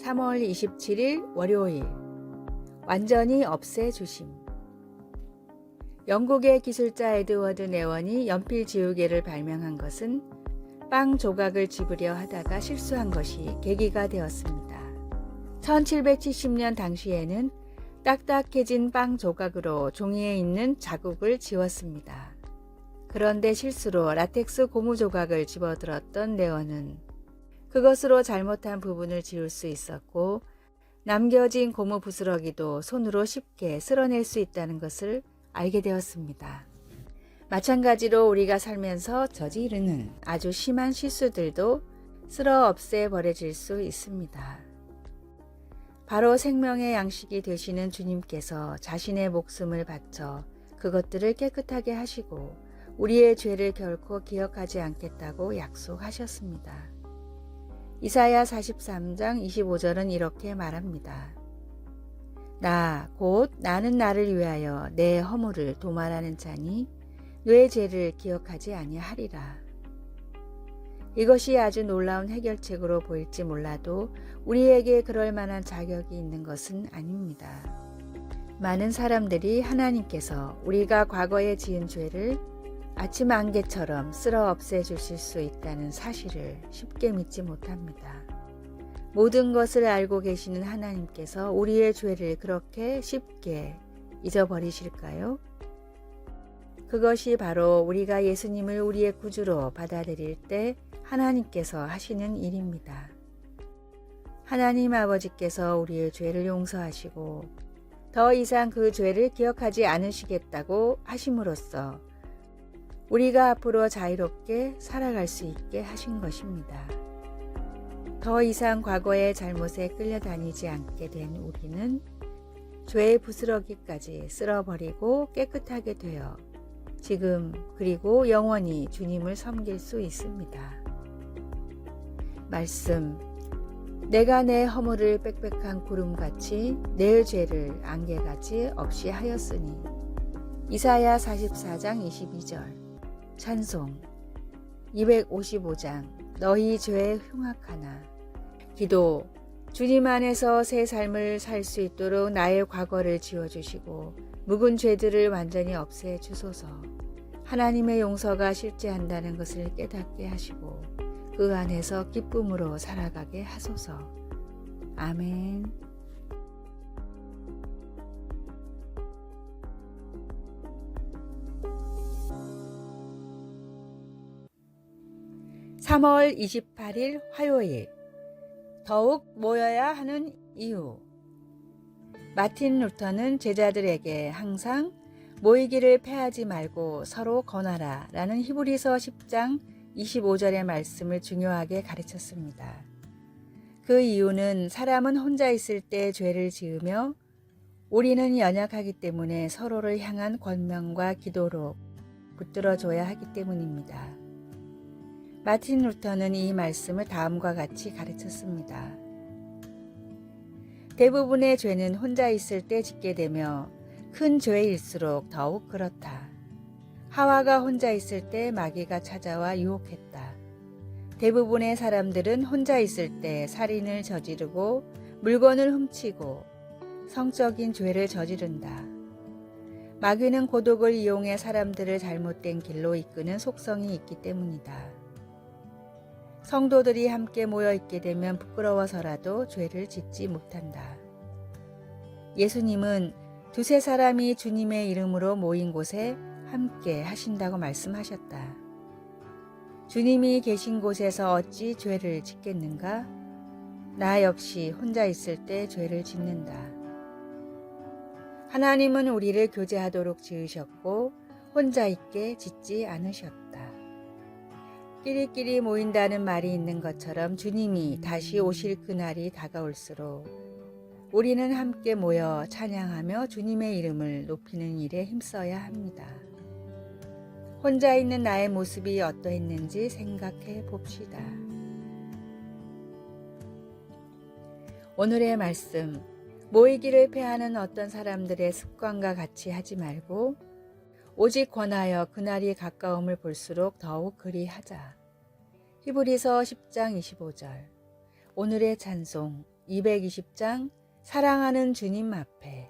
3월 27일 월요일 완전히 없애주심. 영국의 기술자 에드워드 네원이 연필 지우개를 발명한 것은 빵 조각을 집으려 하다가 실수한 것이 계기가 되었습니다. 1770년 당시에는 딱딱해진 빵 조각으로 종이에 있는 자국을 지웠습니다. 그런데 실수로 라텍스 고무 조각을 집어들었던 네원은 그것으로 잘못한 부분을 지울 수 있었고 남겨진 고무 부스러기도 손으로 쉽게 쓸어낼 수 있다는 것을 알게 되었습니다. 마찬가지로 우리가 살면서 저지르는 아주 심한 실수들도 쓸어 없애 버려질 수 있습니다. 바로 생명의 양식이 되시는 주님께서 자신의 목숨을 바쳐 그것들을 깨끗하게 하시고 우리의 죄를 결코 기억하지 않겠다고 약속하셨습니다. 이사야 43장 25절은 이렇게 말합니다. 곧 나는 나를 위하여 내 허물을 도말하는 자니 뇌 죄를 기억하지 아니하리라. 이것이 아주 놀라운 해결책으로 보일지 몰라도 우리에게 그럴 만한 자격이 있는 것은 아닙니다. 많은 사람들이 하나님께서 우리가 과거에 지은 죄를 아침 안개처럼 쓸어 없애주실 수 있다는 사실을 쉽게 믿지 못합니다. 모든 것을 알고 계시는 하나님께서 우리의 죄를 그렇게 쉽게 잊어버리실까요? 그것이 바로 우리가 예수님을 우리의 구주로 받아들일 때 하나님께서 하시는 일입니다. 하나님 아버지께서 우리의 죄를 용서하시고 더 이상 그 죄를 기억하지 않으시겠다고 하심으로써 우리가 앞으로 자유롭게 살아갈 수 있게 하신 것입니다. 더 이상 과거의 잘못에 끌려다니지 않게 된 우리는 죄의 부스러기까지 쓸어버리고 깨끗하게 되어 지금 그리고 영원히 주님을 섬길 수 있습니다. 말씀, 내가 내 허물을 빽빽한 구름같이 내 죄를 안개같이 없이 하였으니. 이사야 44장 22절. 찬송 255장 너희 죄 흉악하나. 기도, 주님 안에서 새 삶을 살 수 있도록 나의 과거를 지워주시고 묵은 죄들을 완전히 없애주소서. 하나님의 용서가 실제한다는 것을 깨닫게 하시고 그 안에서 기쁨으로 살아가게 하소서. 아멘. (3월 28일) 화요일 더욱 모여야 하는 이유. 마틴 루터는 제자들에게 항상 모이기를 패하지 말고 서로 권하라 라는 히브리서 10장 25절의 말씀을 중요하게 가르쳤습니다. 그 이유는 사람은 혼자 있을 때 죄를 지으며 우리는 연약하기 때문에 서로를 향한 권면과 기도로 붙들어줘야 하기 때문입니다. 마틴 루터는 이 말씀을 다음과 같이 가르쳤습니다. 대부분의 죄는 혼자 있을 때 짓게 되며 큰 죄일수록 더욱 그렇다. 하와가 혼자 있을 때 마귀가 찾아와 유혹했다. 대부분의 사람들은 혼자 있을 때 살인을 저지르고 물건을 훔치고 성적인 죄를 저지른다. 마귀는 고독을 이용해 사람들을 잘못된 길로 이끄는 속성이 있기 때문이다. 성도들이 함께 모여 있게 되면 부끄러워서라도 죄를 짓지 못한다. 예수님은 두세 사람이 주님의 이름으로 모인 곳에 함께 하신다고 말씀하셨다. 주님이 계신 곳에서 어찌 죄를 짓겠는가? 나 역시 혼자 있을 때 죄를 짓는다. 하나님은 우리를 교제하도록 지으셨고 혼자 있게 짓지 않으셨다. 끼리끼리 모인다는 말이 있는 것처럼 주님이 다시 오실 그날이 다가올수록 우리는 함께 모여 찬양하며 주님의 이름을 높이는 일에 힘써야 합니다. 혼자 있는 나의 모습이 어떠했는지 생각해 봅시다. 오늘의 말씀, 모이기를 패하는 어떤 사람들의 습관과 같이 하지 말고 오직 권하여 그날이 가까움을 볼수록 더욱 그리하자. 히브리서 10장 25절. 오늘의 찬송 220장 사랑하는 주님 앞에.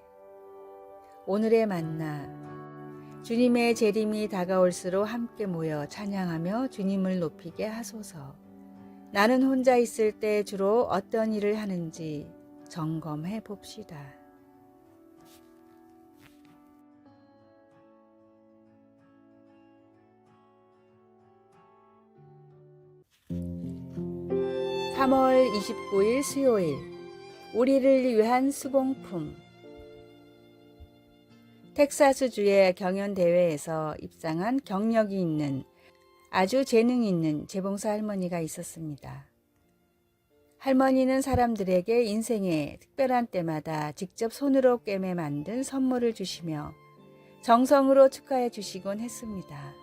오늘의 만나. 주님의 재림이 다가올수록 함께 모여 찬양하며 주님을 높이게 하소서. 나는 혼자 있을 때 주로 어떤 일을 하는지 점검해 봅시다. (3월 29일) 수요일. 우리를 위한 수공품. 텍사스주의 경연대회에서 입상한 경력이 있는 아주 재능 있는 재봉사 할머니가 있었습니다. 할머니는 사람들에게 인생의 특별한 때마다 직접 손으로 꿰매 만든 선물을 주시며 정성으로 축하해 주시곤 했습니다.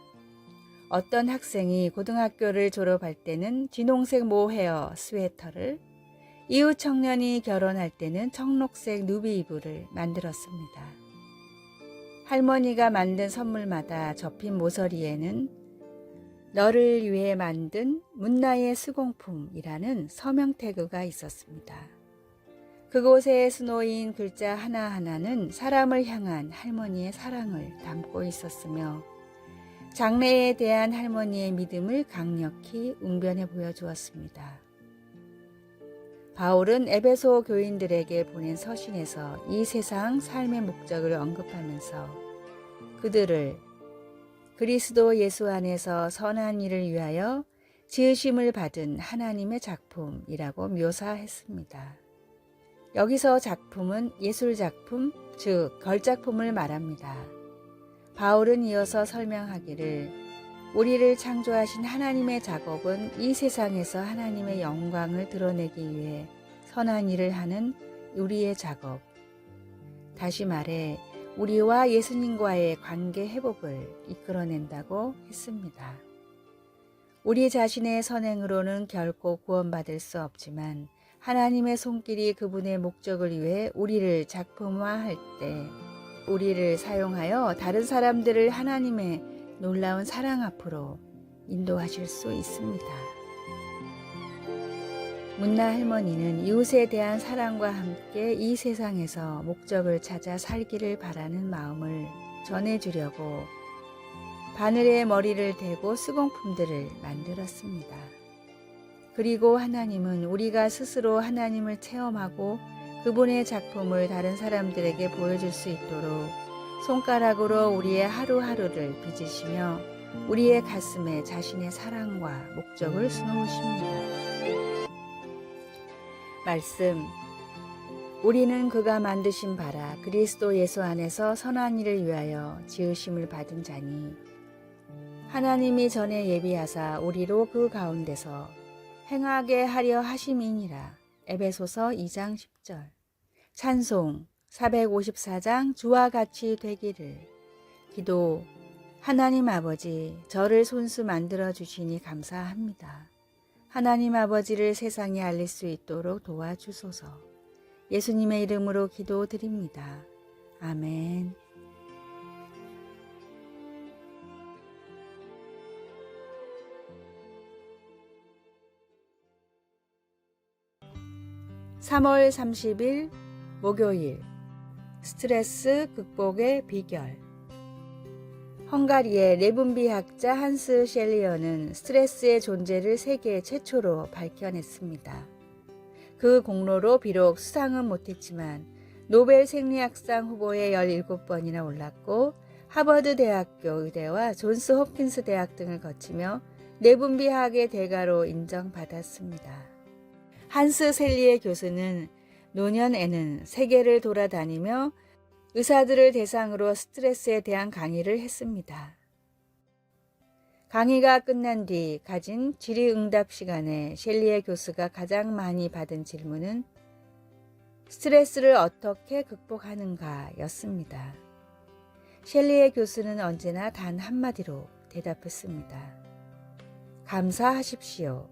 어떤 학생이 고등학교를 졸업할 때는 진홍색 모헤어 스웨터를, 이웃 청년이 결혼할 때는 청록색 누비 이불을 만들었습니다. 할머니가 만든 선물마다 접힌 모서리에는 너를 위해 만든 문나의 수공품이라는 서명 태그가 있었습니다. 그곳에 수놓인 글자 하나하나는 사람을 향한 할머니의 사랑을 담고 있었으며 장래에 대한 할머니의 믿음을 강력히 웅변해 보여주었습니다. 바울은 에베소 교인들에게 보낸 서신에서 이 세상 삶의 목적을 언급하면서 그들을 그리스도 예수 안에서 선한 일을 위하여 지으심을 받은 하나님의 작품이라고 묘사했습니다. 여기서 작품은 예술작품, 즉 걸작품을 말합니다. 바울은 이어서 설명하기를 우리를 창조하신 하나님의 작업은 이 세상에서 하나님의 영광을 드러내기 위해 선한 일을 하는 우리의 작업. 다시 말해 우리와 예수님과의 관계 회복을 이끌어낸다고 했습니다. 우리 자신의 선행으로는 결코 구원받을 수 없지만 하나님의 손길이 그분의 목적을 위해 우리를 작품화할 때 우리를 사용하여 다른 사람들을 하나님의 놀라운 사랑 앞으로 인도하실 수 있습니다. 문나 할머니는 이웃에 대한 사랑과 함께 이 세상에서 목적을 찾아 살기를 바라는 마음을 전해주려고 바늘에 머리를 대고 수공품들을 만들었습니다. 그리고 하나님은 우리가 스스로 하나님을 체험하고 그분의 작품을 다른 사람들에게 보여줄 수 있도록 손가락으로 우리의 하루하루를 빚으시며 우리의 가슴에 자신의 사랑과 목적을 수놓으십니다. 말씀. 우리는 그가 만드신 바라 그리스도 예수 안에서 선한 일을 위하여 지으심을 받은 자니 하나님이 전에 예비하사 우리로 그 가운데서 행하게 하려 하심이니라. 에베소서 2장 10절. 찬송 454장 주와 같이 되기를. 기도. 하나님 아버지, 저를 손수 만들어 주시니 감사합니다. 하나님 아버지를 세상에 알릴 수 있도록 도와주소서. 예수님의 이름으로 기도드립니다. 아멘. (3월 30일) 목요일. 스트레스 극복의 비결. 헝가리의 내분비학자 한스 셸리어는 스트레스의 존재를 세계 최초로 밝혀냈습니다. 그 공로로 비록 수상은 못했지만 노벨 생리학상 후보에 17번이나 올랐고 하버드 대학교 의대와 존스 홉킨스 대학 등을 거치며 내분비학의 대가로 인정받았습니다. 한스 셸리에 교수는 노년에는 세계를 돌아다니며 의사들을 대상으로 스트레스에 대한 강의를 했습니다. 강의가 끝난 뒤 가진 질의응답 시간에 셸리에 교수가 가장 많이 받은 질문은 스트레스를 어떻게 극복하는가 였습니다. 셸리에 교수는 언제나 단 한마디로 대답했습니다. 감사하십시오.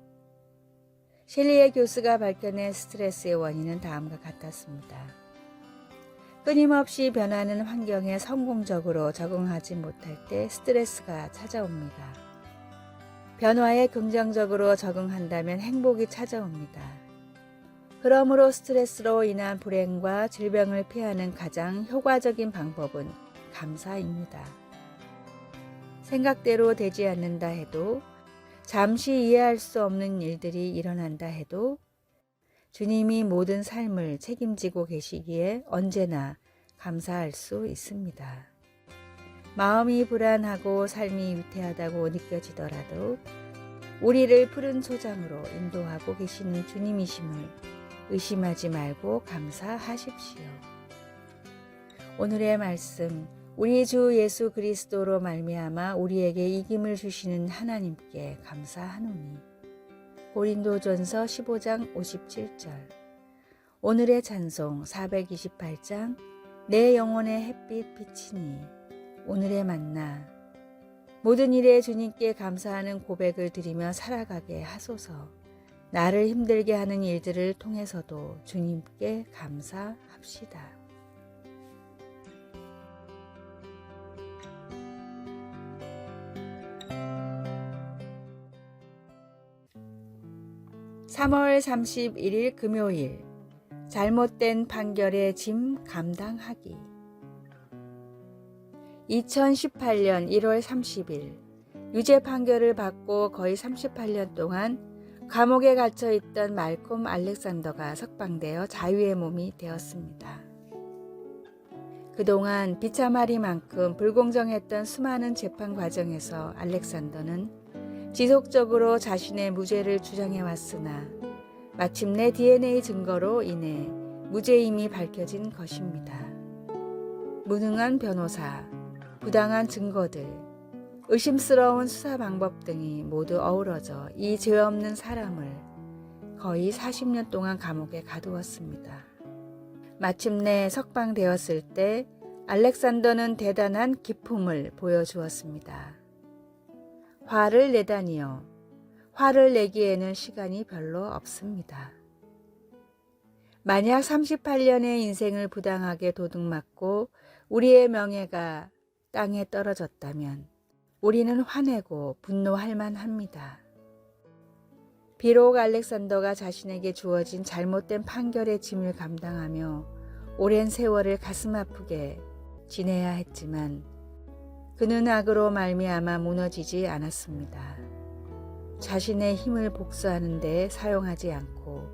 셸리에 교수가 밝혀낸 스트레스의 원인은 다음과 같았습니다. 끊임없이 변하는 환경에 성공적으로 적응하지 못할 때 스트레스가 찾아옵니다. 변화에 긍정적으로 적응한다면 행복이 찾아옵니다. 그러므로 스트레스로 인한 불행과 질병을 피하는 가장 효과적인 방법은 감사입니다. 생각대로 되지 않는다 해도, 잠시 이해할 수 없는 일들이 일어난다 해도 주님이 모든 삶을 책임지고 계시기에 언제나 감사할 수 있습니다. 마음이 불안하고 삶이 위태하다고 느껴지더라도 우리를 푸른 초장으로 인도하고 계시는 주님이심을 의심하지 말고 감사하십시오. 오늘의 말씀, 우리 주 예수 그리스도로 말미암아 우리에게 이김을 주시는 하나님께 감사하노니. 고린도전서 15장 57절. 오늘의 찬송 428장 내 영혼의 햇빛 비치니. 오늘의 만나. 모든 일에 주님께 감사하는 고백을 드리며 살아가게 하소서. 나를 힘들게 하는 일들을 통해서도 주님께 감사합시다. (3월 31일) 금요일. 잘못된 판결의 짐 감당하기. 2018년 1월 30일 유죄 판결을 받고 거의 38년 동안 감옥에 갇혀 있던 말콤 알렉산더가 석방되어 자유의 몸이 되었습니다. 그동안 비참하리만큼 불공정했던 수많은 재판 과정에서 알렉산더는 지속적으로 자신의 무죄를 주장해 왔으나 마침내 DNA 증거로 인해 무죄임이 밝혀진 것입니다. 무능한 변호사, 부당한 증거들, 의심스러운 수사 방법 등이 모두 어우러져 이 죄 없는 사람을 거의 40년 동안 감옥에 가두었습니다. 마침내 석방되었을 때 알렉산더는 대단한 기품을 보여주었습니다. 화를 내다니요. 화를 내기에는 시간이 별로 없습니다. 만약 38년의 인생을 부당하게 도둑맞고 우리의 명예가 땅에 떨어졌다면 우리는 화내고 분노할 만합니다. 비록 알렉산더가 자신에게 주어진 잘못된 판결의 짐을 감당하며 오랜 세월을 가슴 아프게 지내야 했지만 그는 악으로 말미암아 무너지지 않았습니다. 자신의 힘을 복수하는 데 사용하지 않고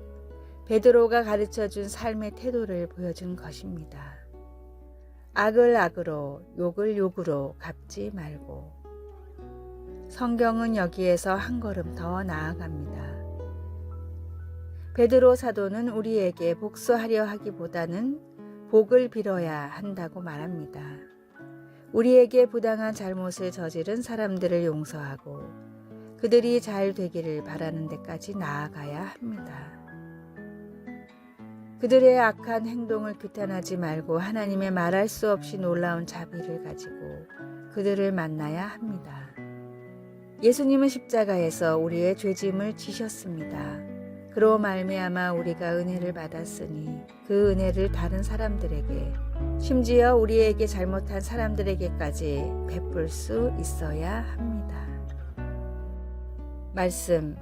베드로가 가르쳐준 삶의 태도를 보여준 것입니다. 악을 악으로, 욕을 욕으로 갚지 말고. 성경은 여기에서 한 걸음 더 나아갑니다. 베드로 사도는 우리에게 복수하려 하기보다는 복을 빌어야 한다고 말합니다. 우리에게 부당한 잘못을 저지른 사람들을 용서하고 그들이 잘 되기를 바라는 데까지 나아가야 합니다. 그들의 악한 행동을 규탄하지 말고 하나님의 말할 수 없이 놀라운 자비를 가지고 그들을 만나야 합니다. 예수님은 십자가에서 우리의 죄짐을 지셨습니다. 그로 말미암아 우리가 은혜를 받았으니 그 은혜를 다른 사람들에게, 심지어 우리에게 잘못한 사람들에게까지 베풀 수 있어야 합니다. 말씀.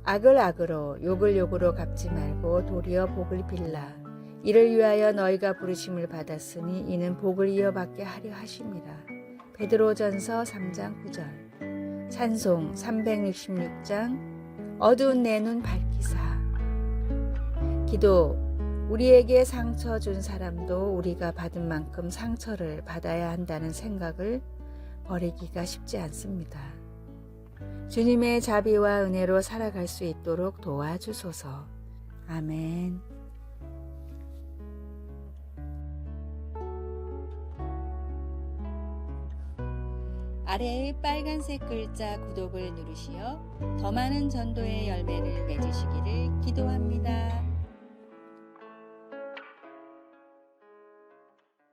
악을 악으로, 욕을 욕으로 갚지 말고 도리어 복을 빌라. 이를 위하여 너희가 부르심을 받았으니 이는 복을 이어받게 하려 하심이라. 베드로전서 3장 9절. 찬송 366장 어두운 내 눈 밝히사. 기도. 우리에게 상처 준 사람도 우리가 받은 만큼 상처를 받아야 한다는 생각을 버리기가 쉽지 않습니다. 주님의 자비와 은혜로 살아갈 수 있도록 도와주소서. 아멘. 아래의 빨간색 글자 구독을 누르시어 더 많은 전도의 열매를 맺으시기를 기도합니다.